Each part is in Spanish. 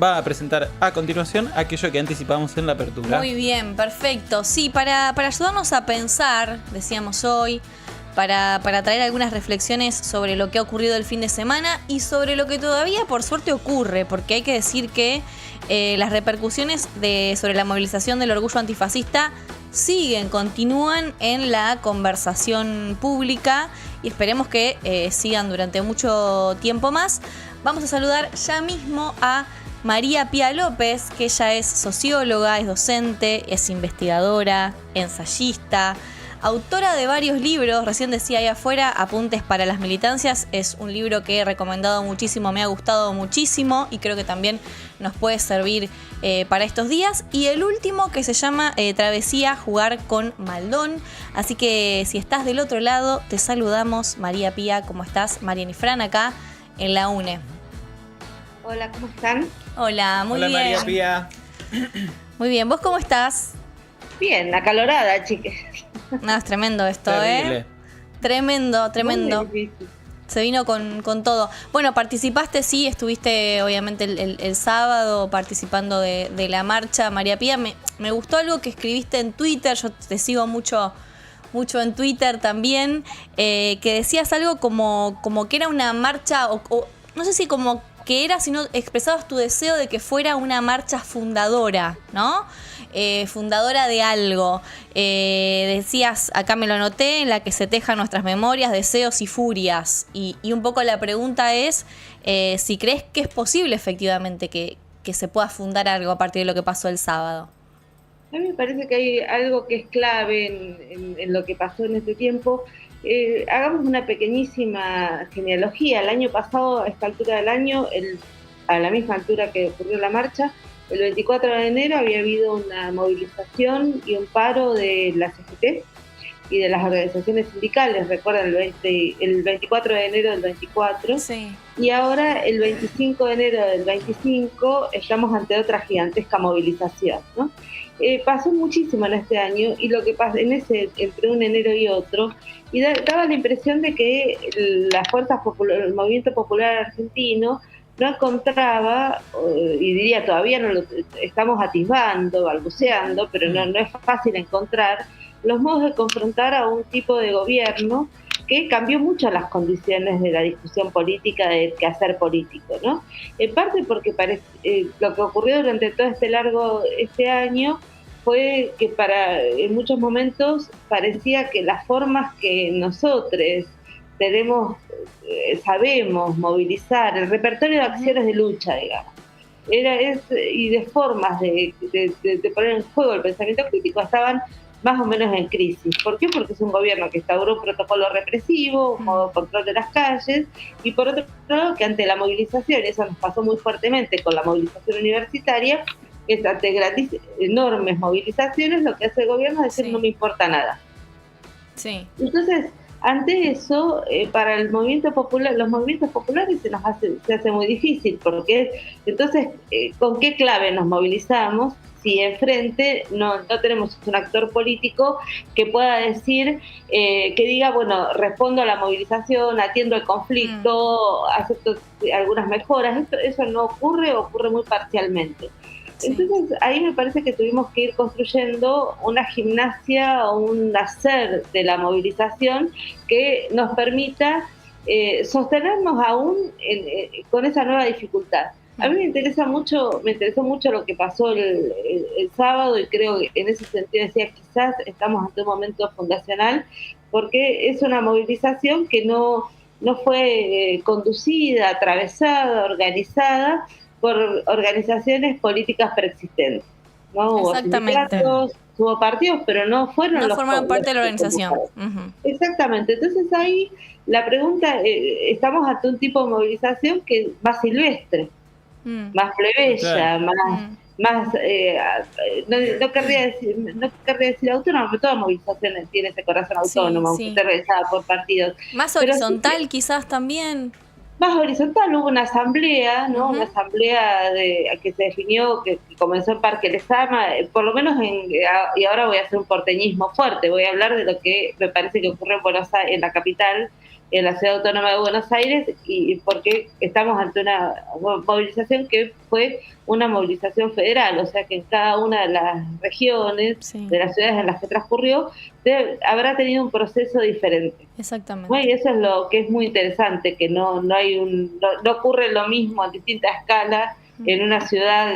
va a presentar a continuación aquello que anticipamos en la apertura. Muy bien, perfecto. Sí, para ayudarnos a pensar, decíamos hoy, para traer algunas reflexiones sobre lo que ha ocurrido el fin de semana y sobre lo que todavía por suerte ocurre, porque hay que decir que las repercusiones sobre la movilización del orgullo antifascista continúan en la conversación pública y esperemos que sigan durante mucho tiempo más. Vamos a saludar ya mismo a María Pía López, que ella es socióloga, es docente, es investigadora, ensayista, autora de varios libros. Recién decía ahí afuera, Apuntes para las militancias, es un libro que he recomendado muchísimo, me ha gustado muchísimo y creo que también nos puede servir para estos días. Y el último, que se llama Travesía, jugar con Maldón. Así que si estás del otro lado, te saludamos. María Pía, ¿cómo estás? Mariana y Fran acá en la UNE. Hola, ¿cómo están? Hola, muy Hola, bien. María Pía. Muy bien, ¿vos cómo estás? Bien, acalorada, chicas. No, es tremendo esto, Terrible. Tremendo. Muy difícil. Se vino con todo. Bueno, participaste, sí, estuviste obviamente el sábado participando de la marcha. María Pía, me gustó algo que escribiste en Twitter, yo te sigo mucho en Twitter también, que decías algo como que era una marcha, o no sé si como que era, sino expresabas tu deseo de que fuera una marcha fundadora, ¿no? Fundadora de algo. Decías, acá me lo anoté, en la que se tejan nuestras memorias, deseos y furias. Y un poco la pregunta es si crees que es posible efectivamente que se pueda fundar algo a partir de lo que pasó el sábado. A mí me parece que hay algo que es clave en lo que pasó en este tiempo. Hagamos una pequeñísima genealogía. El año pasado, a esta altura del año, a la misma altura que ocurrió la marcha, el 24 de enero había habido una movilización y un paro de la CGT y de las organizaciones sindicales. Recuerdan, el 24 de enero del 24. Sí. Y ahora, el 25 de enero del 25, estamos ante otra gigantesca movilización, ¿no? Pasó muchísimo en este año, y lo que pasa entre un enero y otro, y daba la impresión de que las fuerzas populares, el movimiento popular argentino, no encontraba, y diría todavía no lo estamos atisbando, balbuceando, pero no es fácil encontrar los modos de confrontar a un tipo de gobierno que cambió mucho las condiciones de la discusión política, del quehacer político, ¿no? En parte porque lo que ocurrió durante todo este año fue que en muchos momentos parecía que las formas que nosotros sabemos movilizar, el repertorio de acciones de lucha, digamos, y de formas de poner en juego el pensamiento crítico, estaban más o menos en crisis. ¿Por qué? Porque es un gobierno que instauró un protocolo represivo, un modo de control de las calles, y por otro lado, que ante la movilización, eso nos pasó muy fuertemente con la movilización universitaria, es ante enormes movilizaciones, lo que hace el gobierno es decir, no me importa nada. Sí. Entonces, ante eso, para el movimiento popular, los movimientos populares se hace muy difícil, porque entonces, ¿con qué clave nos movilizamos? Si enfrente no tenemos un actor político que pueda decir, que diga, bueno, respondo a la movilización, atiendo el conflicto, acepto algunas mejoras. Eso no ocurre muy parcialmente. Sí. Entonces ahí me parece que tuvimos que ir construyendo una gimnasia o un hacer de la movilización que nos permita sostenernos aún con esa nueva dificultad. A mí me interesó mucho lo que pasó el sábado, y creo que en ese sentido decía, quizás estamos ante un momento fundacional, porque es una movilización que no fue conducida, atravesada, organizada por organizaciones políticas preexistentes, ¿no? Hubo sindicatos, hubo partidos, pero no fueron no formaron parte de la organización. Uh-huh. Exactamente. Entonces ahí la pregunta, estamos ante un tipo de movilización que es más silvestre, más plebeya, más no querría decir autónoma, pero toda movilización tiene ese corazón autónomo, aunque esté realizada por partidos. Más horizontal, sí, quizás también. Más horizontal. Hubo una asamblea, ¿no? Uh-huh. Una asamblea que se definió, que comenzó en Parque Lezama, por lo menos y ahora voy a hacer un porteñismo fuerte, voy a hablar de lo que me parece que ocurrió en la capital, en la Ciudad Autónoma de Buenos Aires, y porque estamos ante una movilización que fue una movilización federal, o sea que en cada una de las regiones, Sí. de las ciudades en las que transcurrió, habrá tenido un proceso diferente. Exactamente. ¿No? Y eso es lo que es muy interesante, que no ocurre lo mismo a distinta escala en una ciudad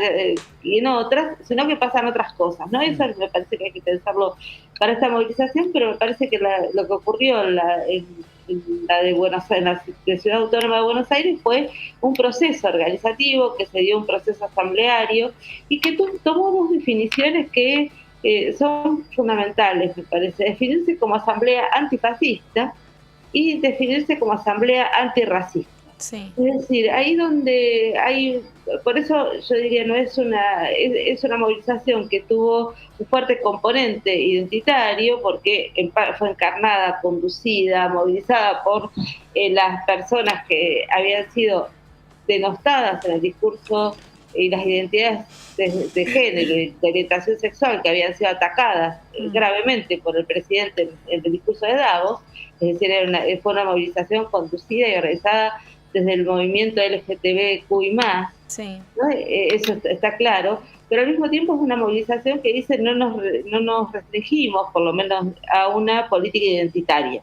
y en otras, sino que pasan otras cosas, ¿no? Eso me parece que hay que pensarlo para esta movilización, pero me parece que lo que ocurrió en la de Buenos Aires, en la Ciudad Autónoma de Buenos Aires, fue un proceso organizativo, que se dio un proceso asambleario y que tomó dos definiciones que son fundamentales, me parece. Definirse como asamblea antifascista y definirse como asamblea antirracista. Sí. Es decir, ahí donde hay, por eso yo diría, no es es una movilización que tuvo un fuerte componente identitario, porque fue encarnada, conducida, movilizada por las personas que habían sido denostadas en el discurso y las identidades de género y de orientación sexual, que habían sido atacadas gravemente por el presidente en el discurso de Davos. Es decir, fue una movilización conducida y organizada desde el movimiento LGTBQI+, Sí. ¿no? Eso está claro, pero al mismo tiempo es una movilización que dice no nos restringimos, por lo menos, a una política identitaria.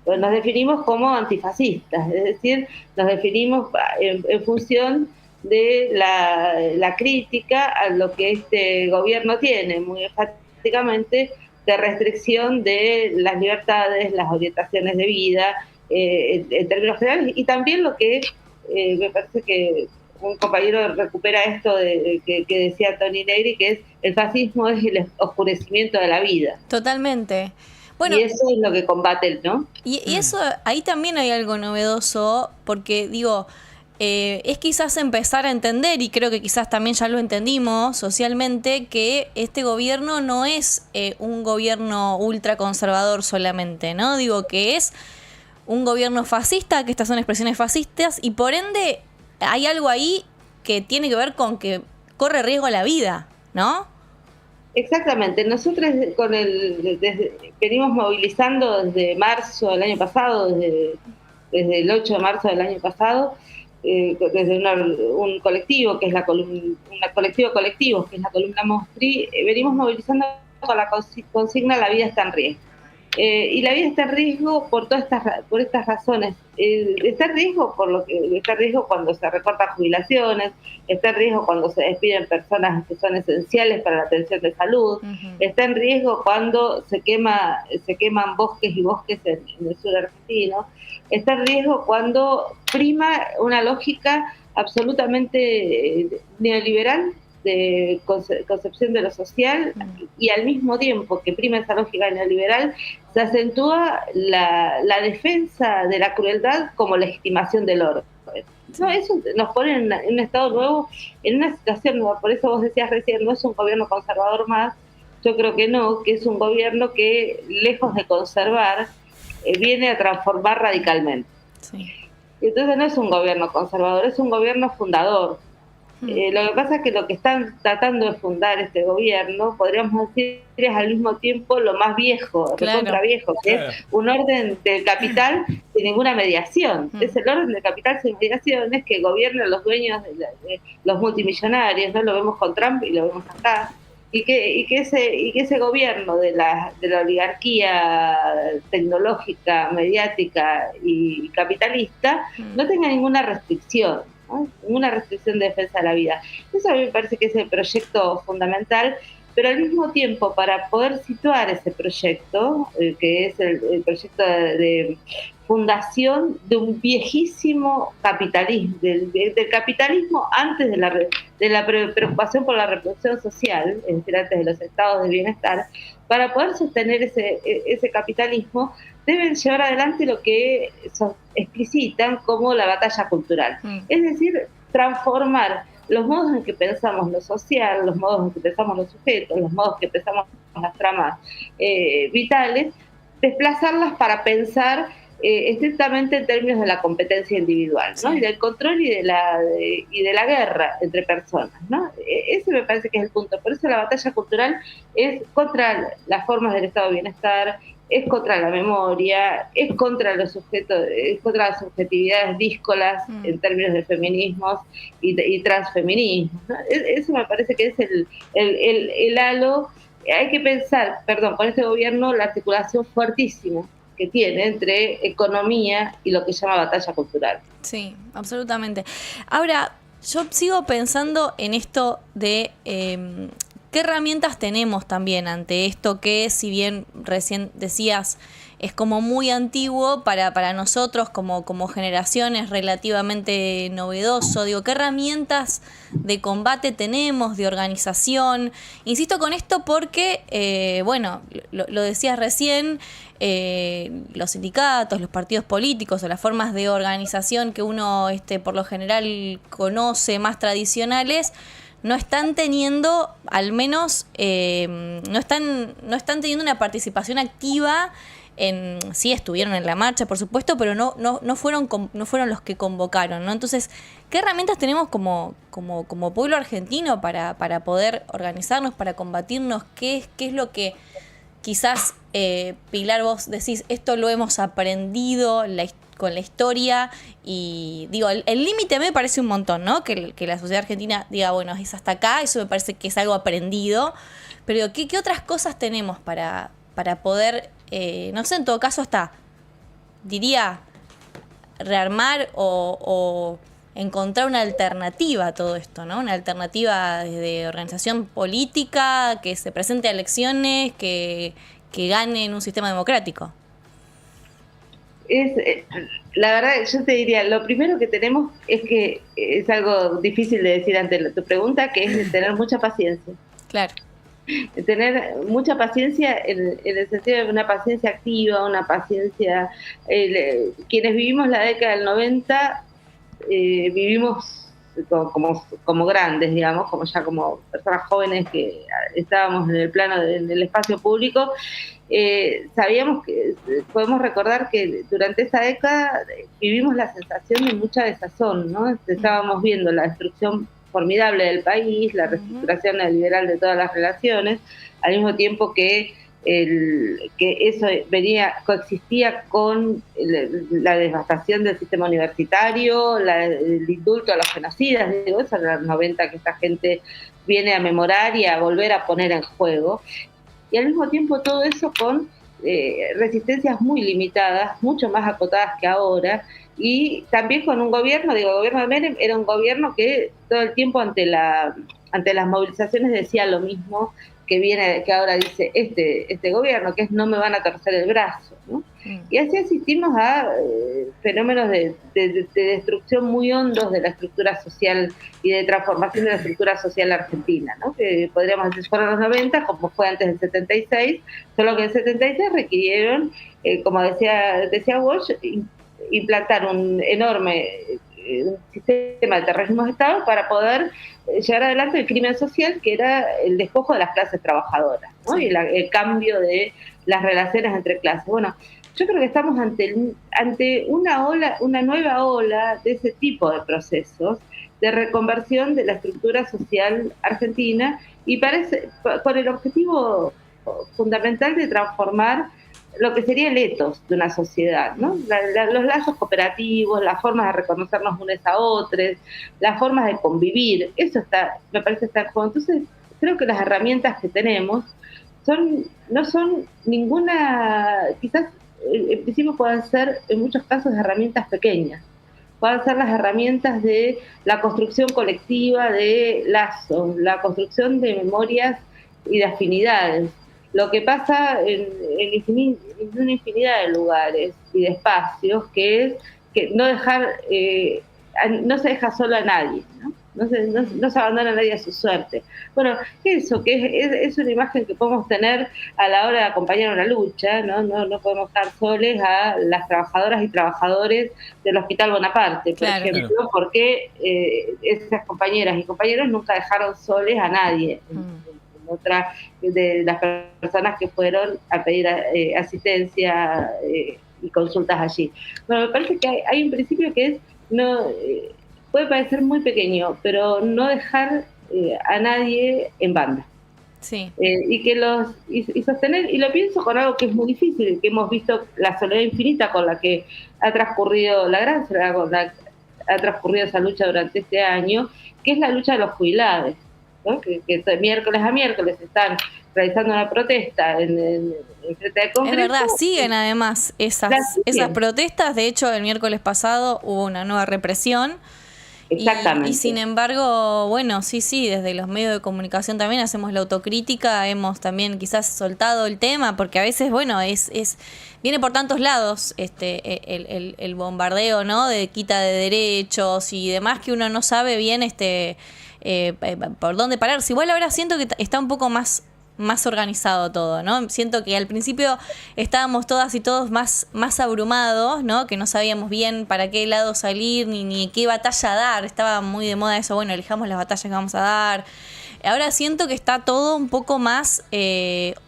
Pues nos definimos como antifascistas, es decir, nos definimos en función de la crítica a lo que este gobierno tiene, muy enfáticamente, de restricción de las libertades, las orientaciones de vida, en términos generales, y también lo que me parece que un compañero recupera esto que decía Toni Negri, que es el fascismo es el oscurecimiento de la vida. Totalmente. Bueno, y eso es lo que combate, ¿no? Y eso, ahí también hay algo novedoso, porque digo, es quizás empezar a entender, y creo que quizás también ya lo entendimos socialmente, que este gobierno no es un gobierno ultraconservador solamente, ¿no? Digo, que es un gobierno fascista, que estas son expresiones fascistas, y por ende hay algo ahí que tiene que ver con que corre riesgo la vida, ¿no? Exactamente. Nosotros venimos movilizando desde marzo del año pasado, desde el 8 de marzo del año pasado, desde un colectivo, que es la colectivo de colectivos, que es la columna Mostri, venimos movilizando con la consigna "La vida está en riesgo". Y la vida está en riesgo por estas razones. Está en riesgo está en riesgo cuando se recortan jubilaciones, está en riesgo cuando se despiden personas que son esenciales para la atención de salud, está en riesgo cuando se queman bosques y bosques en el sur argentino, está en riesgo cuando prima una lógica absolutamente neoliberal de concepción de lo social, y al mismo tiempo que prima esa lógica neoliberal, se acentúa la defensa de la crueldad como legitimación del orden. No, eso nos pone en un estado nuevo, en una situación nueva. Por eso vos decías recién, no es un gobierno conservador más. Yo creo que no, que es un gobierno que, lejos de conservar, viene a transformar radicalmente. Sí. Entonces no es un gobierno conservador, es un gobierno fundador. Lo que pasa es que lo que están tratando de fundar este gobierno, podríamos decir, es al mismo tiempo lo más viejo, recontra viejo, que es un orden del capital sin ninguna mediación. Es el orden del capital sin mediaciones que gobiernan los dueños de los multimillonarios, ¿no? Lo vemos con Trump y lo vemos acá. Y que ese gobierno de la oligarquía tecnológica, mediática y capitalista no tenga ninguna restricción. Una restricción de defensa de la vida. Eso a mí me parece que es el proyecto fundamental, pero al mismo tiempo, para poder situar ese proyecto, que es el proyecto de fundación de un viejísimo capitalismo, del capitalismo antes de la preocupación por la reproducción social, es decir, antes de los estados de bienestar, para poder sostener ese capitalismo, deben llevar adelante lo que explicitan como la batalla cultural. Es decir, transformar los modos en que pensamos lo social, los modos en que pensamos los sujetos, los modos en que pensamos las tramas vitales, desplazarlas para pensar estrictamente en términos de la competencia individual, ¿no? Y del control y de la guerra entre personas, ¿no? Ese me parece que es el punto. Por eso la batalla cultural es contra las formas del estado de bienestar, es contra la memoria, es contra los sujetos, es contra las subjetividades díscolas en términos de feminismos y transfeminismos, ¿no? Eso me parece que es el halo. Hay que pensar, con este gobierno, la articulación fuertísima que tiene entre economía y lo que llama batalla cultural. Sí, absolutamente. Ahora, yo sigo pensando en esto de qué herramientas tenemos también ante esto que, si bien recién decías, es como muy antiguo para nosotros como generación, es relativamente novedoso. Digo, ¿qué herramientas de combate tenemos, de organización? Insisto con esto porque, bueno, lo decías recién, los sindicatos, los partidos políticos o las formas de organización que uno por lo general conoce más tradicionales, no están teniendo, al menos, no están teniendo una participación activa. Sí estuvieron en la marcha, por supuesto, pero no fueron los que convocaron, ¿no? Entonces, ¿qué herramientas tenemos como pueblo argentino para poder organizarnos, para combatirnos? ¿Qué es lo que quizás, Pilar, vos decís, esto lo hemos aprendido con la historia? Y digo, el límite me parece un montón, ¿no? Que la sociedad argentina diga, bueno, es hasta acá, eso me parece que es algo aprendido. Pero ¿qué otras cosas tenemos para poder, no sé, en todo caso hasta, diría, rearmar o encontrar una alternativa a todo esto, ¿no? Una alternativa de organización política, que se presente a elecciones, que gane en un sistema democrático? La verdad, yo te diría, lo primero que tenemos es que es algo difícil de decir ante tu pregunta, que es tener mucha paciencia. Claro. Tener mucha paciencia en el sentido de una paciencia activa, una paciencia. Quienes vivimos la década del 90, vivimos como grandes, digamos, como personas jóvenes que estábamos en el plano del espacio público. Sabíamos que, podemos recordar que durante esa década vivimos la sensación de mucha desazón, ¿no? Estábamos viendo la destrucción formidable del país, la reestructuración neoliberal de todas las relaciones, al mismo tiempo que eso coexistía con la devastación del sistema universitario, el indulto a los genocidas. Digo, eso en los 90 que esta gente viene a memorar y a volver a poner en juego. Y al mismo tiempo todo eso con resistencias muy limitadas, mucho más acotadas que ahora, y también con un gobierno, el gobierno de Menem era un gobierno que todo el tiempo ante las movilizaciones decía lo mismo que ahora dice este gobierno, que es no me van a torcer el brazo, ¿no? Y así asistimos a fenómenos de destrucción muy hondos de la estructura social y de transformación de la estructura social argentina, ¿no? Que podríamos decir fueron los 90, como fue antes del 76, solo que en el 76 requirieron, como decía Walsh, implantar un enorme sistema de terrorismo de Estado para poder llevar adelante el crimen social, que era el despojo de las clases trabajadoras, ¿no? Sí. Y el cambio de las relaciones entre clases. Bueno, yo creo que estamos ante una nueva ola de ese tipo de procesos de reconversión de la estructura social argentina, y con el objetivo fundamental de transformar lo que sería el etos de una sociedad, ¿no? Los lazos cooperativos, las formas de reconocernos unos a otros, las formas de convivir, eso me parece está en juego. Entonces, creo que las herramientas que tenemos no son ninguna, quizás en principio puedan ser en muchos casos herramientas pequeñas, puedan ser las herramientas de la construcción colectiva de lazos, la construcción de memorias y de afinidades. Lo que pasa en una infinidad de lugares y de espacios, que es que no se deja solo a nadie, ¿no? No se abandona a nadie a su suerte. Bueno, eso, que es una imagen que podemos tener a la hora de acompañar una lucha, ¿no? No podemos dejar soles a las trabajadoras y trabajadores del Hospital Bonaparte, por ejemplo, porque esas compañeras y compañeros nunca dejaron soles a nadie. Otra de las personas que fueron a pedir asistencia y consultas allí. Bueno, me parece que hay un principio que es, puede parecer muy pequeño, pero no dejar a nadie en banda. Sí. Y sostener, y lo pienso con algo que es muy difícil, que hemos visto la soledad infinita con la que ha transcurrido la gran soledad con la ha transcurrido esa lucha durante este año, que es la lucha de los jubilados, ¿no? Que de miércoles a miércoles están realizando una protesta en frente del Congreso. Es verdad, siguen además esas protestas. De hecho, el miércoles pasado hubo una nueva represión. Exactamente. Y sin embargo, bueno, sí, desde los medios de comunicación también hacemos la autocrítica, hemos también quizás soltado el tema, porque a veces, bueno, viene por tantos lados el bombardeo, ¿no? De quita de derechos y demás, que uno no sabe bien por dónde pararse. Igual ahora siento que está un poco más organizado todo, ¿no? Siento que al principio estábamos todas y todos más abrumados, ¿no? Que no sabíamos bien para qué lado salir ni qué batalla dar. Estaba muy de moda eso, bueno, elijamos las batallas que vamos a dar. Ahora siento que está todo un poco más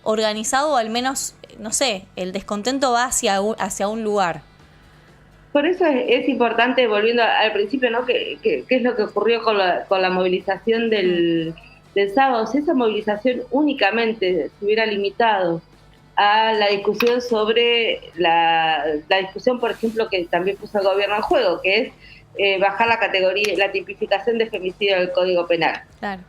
organizado, o al menos, no sé, el descontento va hacia un lugar. Por eso es importante, volviendo al principio, ¿no? ¿Qué es lo que ocurrió con la movilización del sábado? Si esa movilización únicamente se hubiera limitado a la discusión sobre la discusión, por ejemplo, que también puso el gobierno en juego, que es bajar la categoría, la tipificación de femicidio del Código Penal. Claro.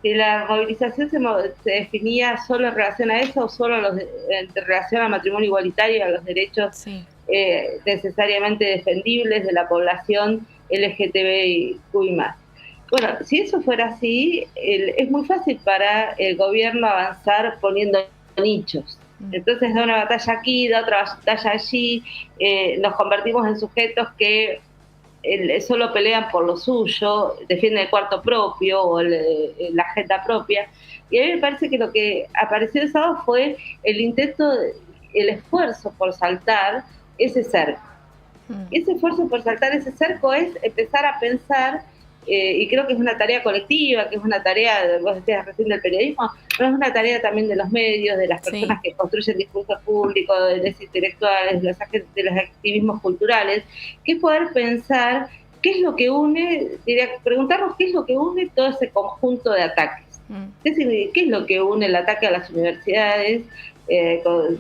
Si la movilización se definía solo en relación a eso o solo en relación al matrimonio igualitario y a los derechos necesariamente defendibles de la población LGTBIQ+. Bueno, si eso fuera así, es muy fácil para el gobierno avanzar poniendo nichos. Entonces da una batalla aquí, da otra batalla allí, nos convertimos en sujetos que solo pelean por lo suyo, defienden el cuarto propio o la agenda propia. Y a mí me parece que lo que apareció el sábado fue el esfuerzo por saltar ese cerco. Ese esfuerzo por saltar ese cerco es empezar a pensar, y creo que es una tarea colectiva, que es una tarea, vos decías recién, del periodismo, pero es una tarea también de los medios, de las personas que construyen discursos públicos, de los intelectuales, de los activismos culturales, que es poder pensar qué es lo que une, preguntarnos qué es lo que une todo ese conjunto de ataques. ¿Qué es lo que une el ataque a las universidades,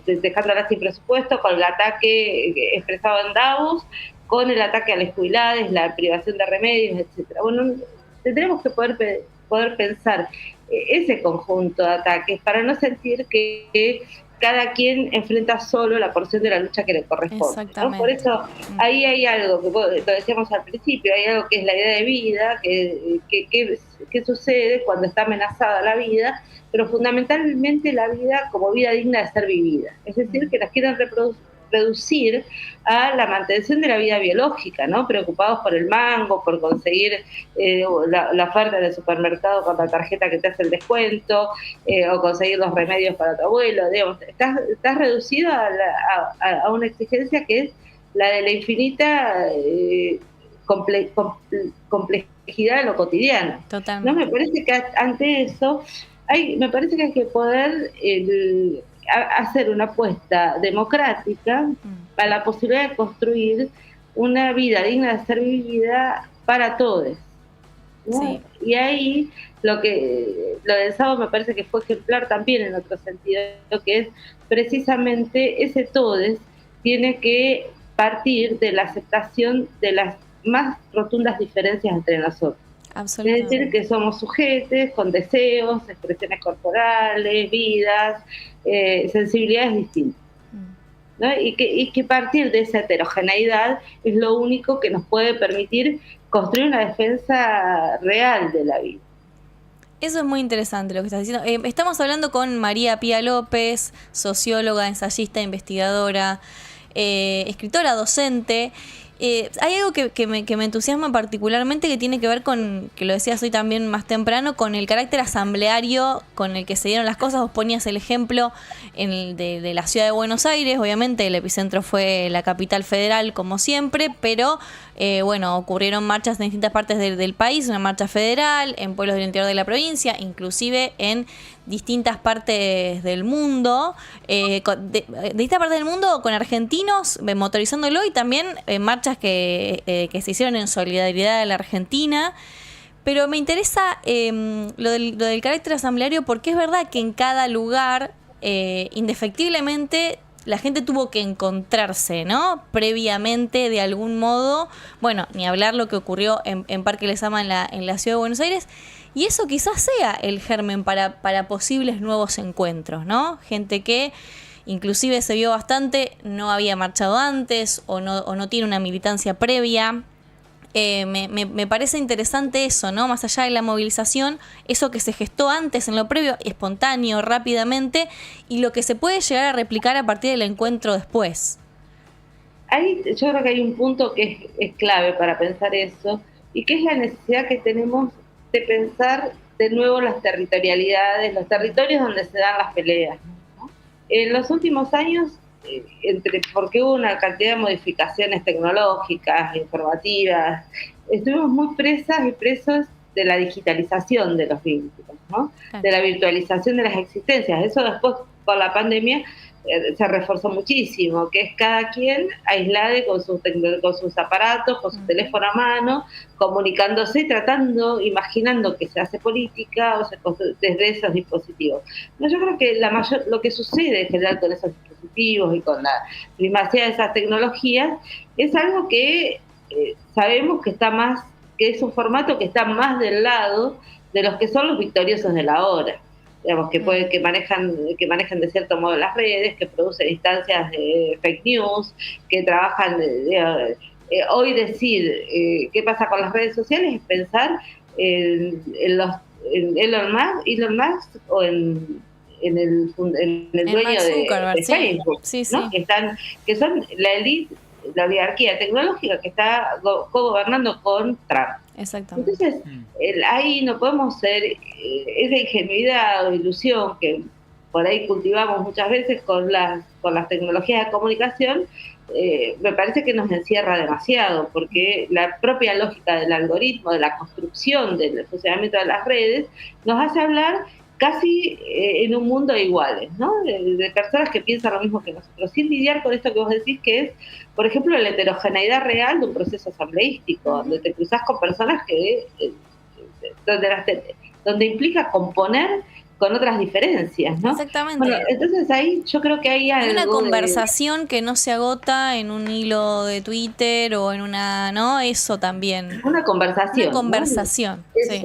dejándolas sin presupuesto, con el ataque expresado en Davos, con el ataque a las jubiladas, la privación de remedios, etcétera? Bueno, tendremos que poder pensar ese conjunto de ataques para no sentir que cada quien enfrenta solo la porción de la lucha que le corresponde, ¿no? Por eso ahí hay algo, que lo decíamos al principio, hay algo que es la idea de vida, que sucede cuando está amenazada la vida, pero fundamentalmente la vida como vida digna de ser vivida. Es decir, que las quieren reducir a la mantención de la vida biológica, ¿no? Preocupados por el mango, por conseguir la oferta del supermercado con la tarjeta que te hace el descuento, o conseguir los remedios para tu abuelo. Digamos, estás reducido a una exigencia que es la de la infinita complejidad de lo cotidiano. Totalmente. ¿No? Me parece que ante eso me parece que hay que poder hacer una apuesta democrática para la posibilidad de construir una vida digna de ser vivida para todos, ¿no? Sí. Y ahí lo del sábado me parece que fue ejemplar también en otro sentido, que es precisamente ese todes tiene que partir de la aceptación de las más rotundas diferencias entre nosotros. Es decir, que somos sujetos con deseos, expresiones corporales, vidas, sensibilidades distintas, ¿no? Y que partir de esa heterogeneidad es lo único que nos puede permitir construir una defensa real de la vida. Eso es muy interesante lo que estás diciendo. Estamos hablando con María Pía López, socióloga, ensayista, investigadora, escritora, docente. Hay algo que me entusiasma particularmente, que tiene que ver con, que lo decías hoy también más temprano, con el carácter asambleario con el que se dieron las cosas. Vos ponías el ejemplo de la ciudad de Buenos Aires. Obviamente el epicentro fue la capital federal, como siempre, pero ocurrieron marchas en distintas partes del país, una marcha federal, en pueblos del interior de la provincia, inclusive en distintas partes del mundo, de distintas partes del mundo, con argentinos motorizándolo, y también marchas que se hicieron en solidaridad de la Argentina. Pero me interesa lo del carácter asambleario, porque es verdad que en cada lugar, indefectiblemente, la gente tuvo que encontrarse, ¿no? Previamente, de algún modo. Bueno, ni hablar lo que ocurrió en Parque Lezama en la Ciudad de Buenos Aires. Y eso quizás sea el germen para posibles nuevos encuentros, ¿no? Gente que inclusive se vio bastante, no había marchado antes o no tiene una militancia previa. Me parece interesante eso, ¿no? Más allá de la movilización, eso que se gestó antes en lo previo, espontáneo, rápidamente, y lo que se puede llegar a replicar a partir del encuentro después. Yo creo que hay un punto que es clave para pensar eso, y que es la necesidad que tenemos de pensar de nuevo las territorialidades, los territorios donde se dan las peleas, ¿no? En los últimos años, porque hubo una cantidad de modificaciones tecnológicas, informativas, estuvimos muy presas y presos de la digitalización de los vínculos, ¿no? De la virtualización de las existencias. Eso después, por la pandemia, se reforzó muchísimo, que es cada quien aislado con sus aparatos, con su teléfono a mano, comunicándose, imaginando que se hace política desde esos dispositivos. No, yo creo que lo que sucede en general con esos dispositivos y con la primacía de esas tecnologías es algo que sabemos que es un formato que está más del lado de los que son los victoriosos de la hora. Digamos, que manejan de cierto modo las redes, que producen instancias de fake news, que trabajan hoy decir qué pasa con las redes sociales es pensar en Elon Musk o en el dueño de Facebook, sí. ¿no? Que son la élite, la oligarquía tecnológica que está gobernando con Trump. Exactamente. Entonces, ahí no podemos ser esa ingenuidad o ilusión que por ahí cultivamos muchas veces con las tecnologías de comunicación. Me parece que nos encierra demasiado, porque la propia lógica del algoritmo, de la construcción del funcionamiento de las redes, nos hace hablar casi en un mundo de iguales, ¿no? De personas que piensan lo mismo que nosotros, sin lidiar con esto que vos decís, que es, por ejemplo, la heterogeneidad real de un proceso asambleístico, donde te cruzás con personas donde implica componer con otras diferencias, ¿no? Exactamente. Bueno, entonces ahí yo creo que hay algo. Hay una conversación que no se agota en un hilo de Twitter o en una, ¿no? Eso también. Una conversación. Una conversación, ¿no? sí.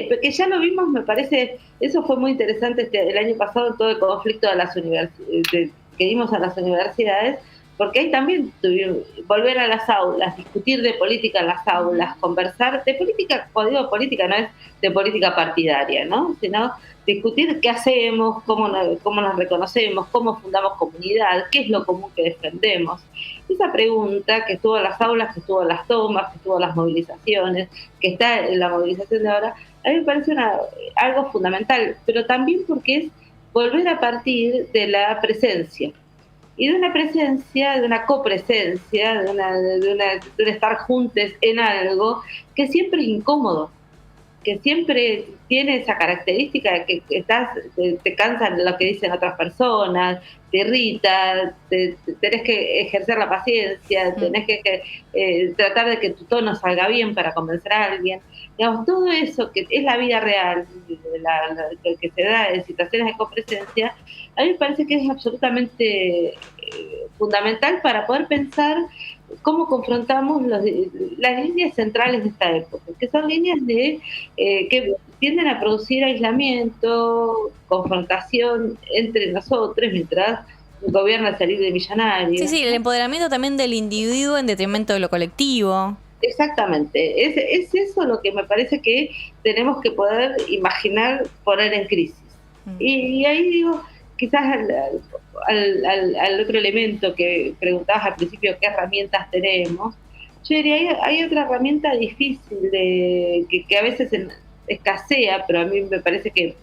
Porque ya lo vimos, me parece, eso fue muy interesante el año pasado, todo el conflicto de las que dimos a las universidades, porque ahí también tuvimos volver a las aulas, discutir de política en las aulas, conversar de política, cuando digo política no es de política partidaria, ¿no? Sino discutir qué hacemos, cómo nos reconocemos, cómo fundamos comunidad, qué es lo común que defendemos. Esa pregunta que estuvo en las aulas, que estuvo en las tomas, que estuvo en las movilizaciones, que está en la movilización de ahora, a mí me parece algo fundamental, pero también porque es volver a partir de la presencia. Y de una presencia, de una copresencia, de un estar juntos en algo que siempre es incómodo, que siempre tiene esa característica de que te cansan lo que dicen otras personas, te irrita, tenés que ejercer la paciencia, tenés que tratar de que tu tono salga bien para convencer a alguien. Digamos, todo eso que es la vida real, que se da en situaciones de copresencia, a mí me parece que es absolutamente fundamental para poder pensar cómo confrontamos las líneas centrales de esta época, que son líneas que tienden a producir aislamiento, confrontación entre nosotros mientras gobierna salir de millonarios. Sí, el empoderamiento también del individuo en detrimento de lo colectivo. Exactamente, es eso lo que me parece que tenemos que poder imaginar poner en crisis. Y ahí digo, quizás al otro elemento que preguntabas al principio, ¿qué herramientas tenemos? Yo diría, hay otra herramienta difícil que a veces escasea, pero a mí me parece que,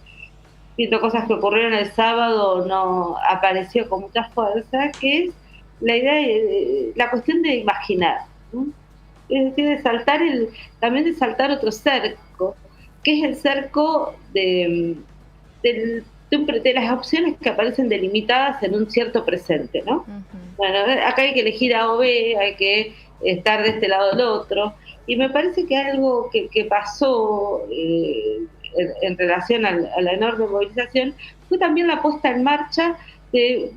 viendo cosas que ocurrieron el sábado, no apareció con mucha fuerza, que es la cuestión de imaginar, ¿no? Es decir, también de saltar otro cerco, que es el cerco de las opciones que aparecen delimitadas en un cierto presente, ¿no? Uh-huh. Bueno, acá hay que elegir A o B, hay que estar de este lado del otro. Y me parece que algo que pasó en relación a la enorme movilización fue también la puesta en marcha de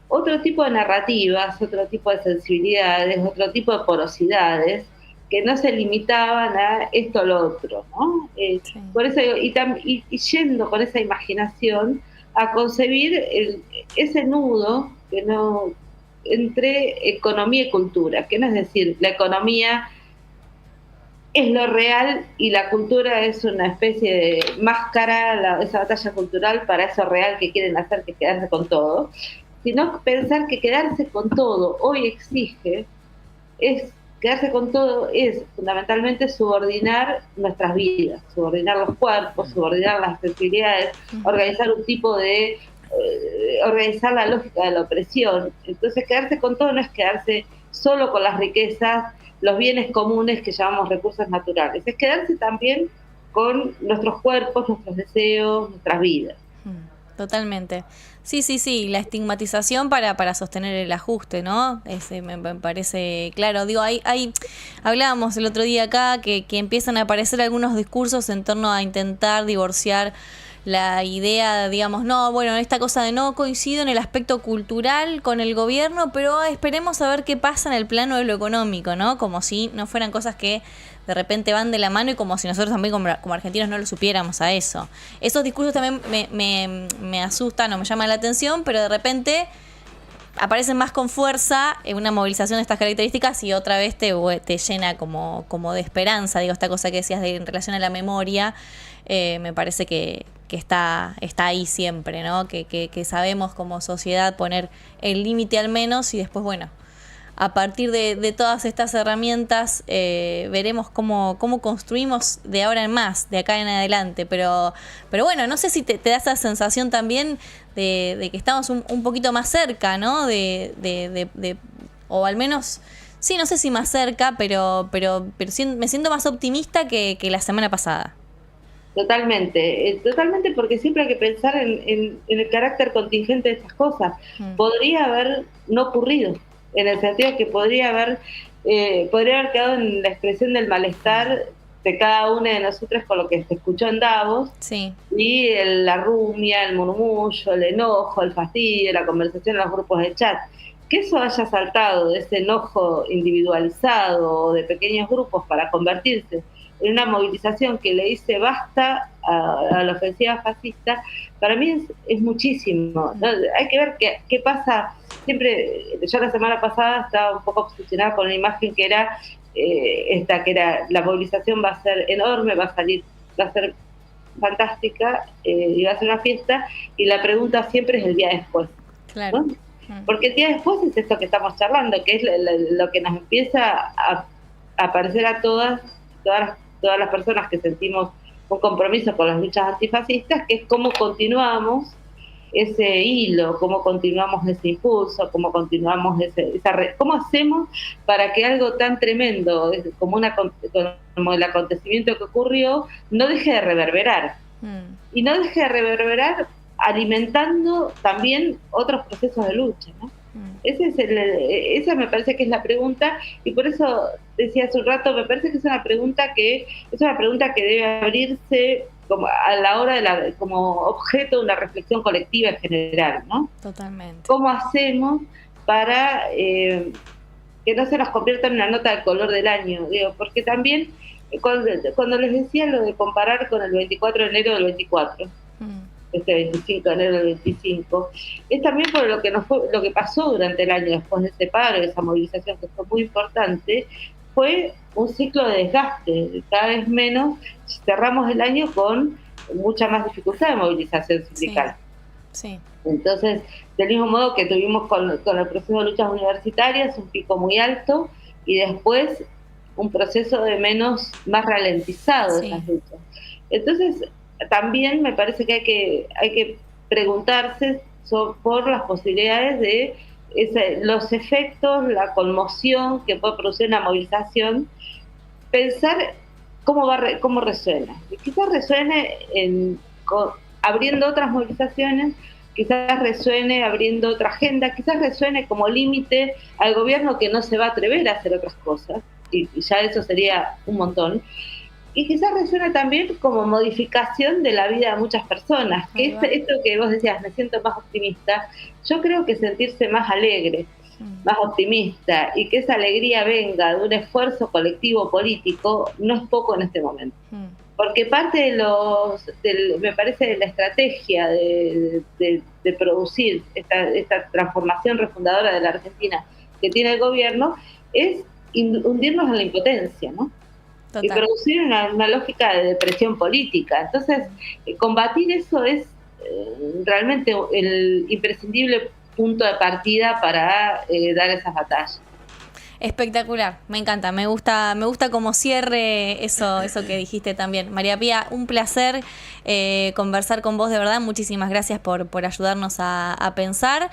otro tipo de narrativas, otro tipo de sensibilidades, otro tipo de porosidades, que no se limitaban a esto o lo otro, ¿no? Sí. Por eso, y yendo con esa imaginación a concebir ese nudo que no entre economía y cultura, que no es decir, la economía es lo real y la cultura es una especie de máscara, esa batalla cultural para eso real que quieren hacer, que es quedarse con todo, sino pensar que quedarse con todo hoy exige, quedarse con todo es fundamentalmente subordinar nuestras vidas, subordinar los cuerpos, subordinar las sensibilidades, organizar un tipo de organizar la lógica de la opresión. Entonces quedarse con todo no es quedarse solo con las riquezas, los bienes comunes que llamamos recursos naturales, es quedarse también con nuestros cuerpos, nuestros deseos, nuestras vidas. Totalmente. Sí, la estigmatización para sostener el ajuste, ¿no? Me parece claro. Digo, hablábamos el otro día acá que empiezan a aparecer algunos discursos en torno a intentar divorciar la idea, digamos, no, bueno, esta cosa de no coincido en el aspecto cultural con el gobierno, pero esperemos a ver qué pasa en el plano de lo económico, ¿no? Como si no fueran cosas que de repente van de la mano y como si nosotros también como argentinos no lo supiéramos a eso. Esos discursos también me asustan o me llaman la atención, pero de repente aparecen más con fuerza en una movilización de estas características y otra vez te llena como de esperanza, digo, esta cosa que decías en relación a la memoria, me parece que está ahí siempre, ¿no? Que sabemos como sociedad poner el límite al menos y después, bueno, a partir de todas estas herramientas veremos cómo construimos de ahora en más, de acá en adelante. Pero bueno, no sé si te da esa sensación también de que estamos un poquito más cerca, ¿no? O al menos, sí, no sé si más cerca, pero me siento más optimista que la semana pasada. Totalmente porque siempre hay que pensar en el carácter contingente de estas cosas. Podría haber no ocurrido, en el sentido que podría haber quedado en la expresión del malestar de cada una de nosotras con lo que se escuchó en Davos, sí. Y la rumia, el murmullo, el enojo, el fastidio, la conversación en los grupos de chat. Que eso haya saltado de ese enojo individualizado o de pequeños grupos para convertirse en una movilización que le dice basta a la ofensiva fascista, para mí es muchísimo, ¿no? Hay que ver qué pasa. Siempre, yo la semana pasada estaba un poco obsesionada con la imagen que era la movilización va a ser enorme, va a ser fantástica, y va a ser una fiesta, y la pregunta siempre es el día después. Claro. ¿No? Porque el día después es esto que estamos charlando, que es lo que nos empieza a aparecer a todas las personas que sentimos un compromiso con las luchas antifascistas, que es cómo continuamos ese hilo, cómo continuamos ese impulso, cómo continuamos cómo hacemos para que algo tan tremendo como el acontecimiento que ocurrió no deje de reverberar. Y no deje de reverberar alimentando también otros procesos de lucha, ¿no? Esa me parece que es la pregunta, y por eso decía hace un rato, me parece que es una pregunta que debe abrirse como a la hora como objeto de una reflexión colectiva en general, ¿no? Totalmente. ¿Cómo hacemos para que no se nos convierta en una nota de color del año? Digo, porque también cuando les decía lo de comparar con el 24 de enero del 24, este 25 de enero del 25, es también por lo que pasó durante el año después de ese paro, de esa movilización que fue muy importante, fue un ciclo de desgaste, cada vez menos, cerramos el año con mucha más dificultad de movilización sindical. Sí. Entonces, del mismo modo que tuvimos con el proceso de luchas universitarias, un pico muy alto, y después un proceso más ralentizado de esas luchas. Entonces, también me parece que hay que preguntarse por las posibilidades de los efectos, la conmoción que puede producir una movilización, pensar cómo resuena. Y quizás resuene abriendo otras movilizaciones quizás resuene abriendo otra agenda, quizás resuene como límite al gobierno que no se va a atrever a hacer otras cosas, y ya eso sería un montón. Y quizás resuene también como modificación de la vida de muchas personas, que esto que vos decías, me siento más optimista, yo creo que sentirse más alegre, más optimista, y que esa alegría venga de un esfuerzo colectivo político, no es poco en este momento. Porque parte me parece, de la estrategia de producir esta transformación refundadora de la Argentina que tiene el gobierno es hundirnos en la impotencia, ¿no? Total. Y producir una lógica de depresión política. Entonces, combatir eso es realmente el imprescindible punto de partida para dar esas batallas. Espectacular, me encanta, me gusta como cierre eso que dijiste también. María Pía, un placer conversar con vos, de verdad, muchísimas gracias por ayudarnos a pensar.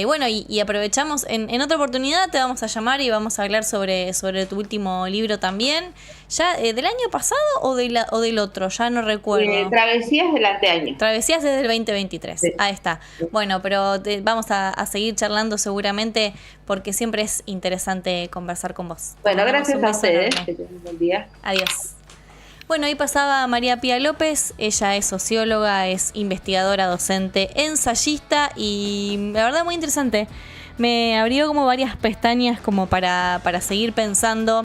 Bueno, y aprovechamos, en otra oportunidad te vamos a llamar y vamos a hablar sobre tu último libro también. ¿Ya del año pasado o del otro? Ya no recuerdo. Travesías del anteaño. Travesías desde el 2023, sí. Ahí está. Bueno, pero vamos a seguir charlando seguramente porque siempre es interesante conversar con vos. Bueno, gracias a ustedes. Que tengan un buen día. Adiós. Bueno, ahí pasaba María Pía López. Ella es socióloga, es investigadora, docente, ensayista y la verdad muy interesante. Me abrió como varias pestañas como para seguir pensando.